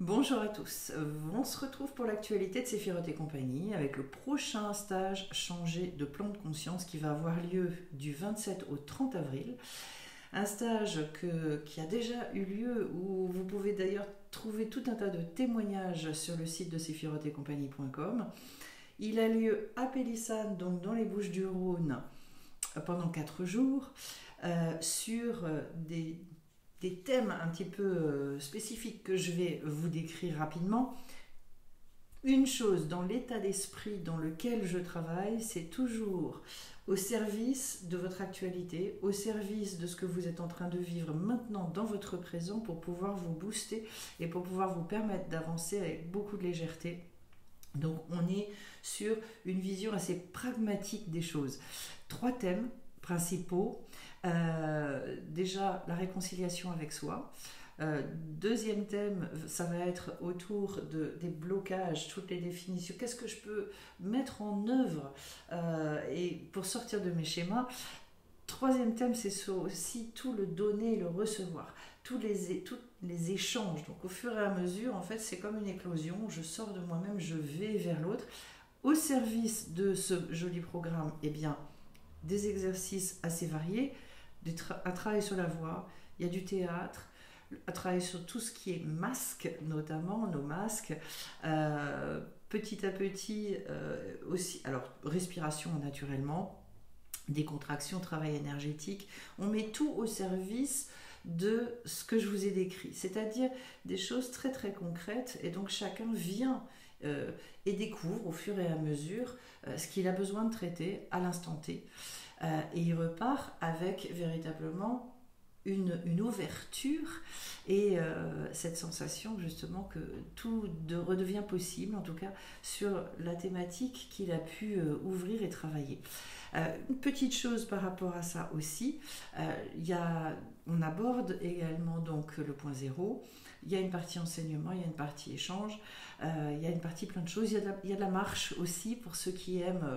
Bonjour à tous, on se retrouve pour l'actualité de Séphiroth et compagnie avec le prochain stage changé de plan de conscience qui va avoir lieu du 27 au 30 avril. Un stage qui a déjà eu lieu où vous pouvez d'ailleurs trouver tout un tas de témoignages sur le site de sephiroth-et-compagnie.com. Il a lieu à Pélissane, donc dans les Bouches-du-Rhône, pendant 4 jours, sur des thèmes un petit peu spécifiques que je vais vous décrire rapidement. Une chose, dans l'état d'esprit dans lequel je travaille, c'est toujours au service de votre actualité, au service de ce que vous êtes en train de vivre maintenant dans votre présent pour pouvoir vous booster et pour pouvoir vous permettre d'avancer avec beaucoup de légèreté. Donc on est sur une vision assez pragmatique des choses. 3 thèmes principaux. Déjà la réconciliation avec soi. Deuxième thème, ça va être autour des blocages, toutes les définitions. Qu'est-ce que je peux mettre en œuvre et pour sortir de mes schémas. Troisième thème, c'est aussi tout le donner et le recevoir, tous les échanges. Donc au fur et à mesure, en fait, c'est comme une éclosion. Je sors de moi-même, je vais vers l'autre. Au service de ce joli programme, eh bien, des exercices assez variés, un travail sur la voix, il y a du théâtre, un travail sur tout ce qui est masque, notamment nos masques, petit à petit aussi, alors respiration naturellement, décontraction, travail énergétique, on met tout au service de ce que je vous ai décrit, c'est-à-dire des choses très très concrètes, et donc chacun vient et découvre au fur et à mesure ce qu'il a besoin de traiter à l'instant T. Et il repart avec véritablement une ouverture et cette sensation justement que tout redevient possible, en tout cas sur la thématique qu'il a pu ouvrir et travailler. Une petite chose par rapport à ça aussi, on aborde également donc le point zéro. Il y a une partie enseignement, il y a une partie échange, il y a une partie plein de choses. Il y a de la marche aussi pour ceux qui aiment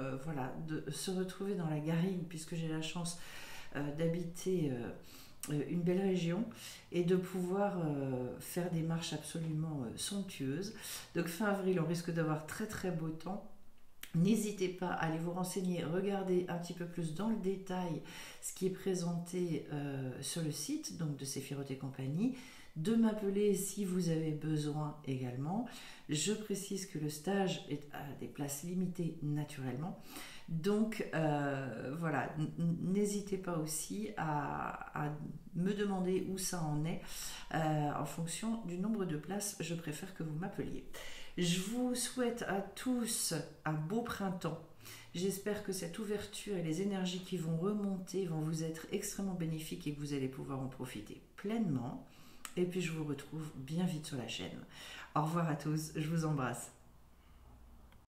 de se retrouver dans la Garrigue, puisque j'ai la chance d'habiter une belle région et de pouvoir faire des marches absolument somptueuses. Donc fin avril, on risque d'avoir très très beau temps. N'hésitez pas à aller vous renseigner, regardez un petit peu plus dans le détail ce qui est présenté sur le site donc de Séphiroth et compagnie, de m'appeler si vous avez besoin également. Je précise que le stage est à des places limitées naturellement. Donc voilà, n'hésitez pas aussi à me demander où ça en est. En fonction du nombre de places, je préfère que vous m'appeliez. Je vous souhaite à tous un beau printemps. J'espère que cette ouverture et les énergies qui vont remonter vont vous être extrêmement bénéfiques et que vous allez pouvoir en profiter pleinement. Et puis je vous retrouve bien vite sur la chaîne. Au revoir à tous, je vous embrasse.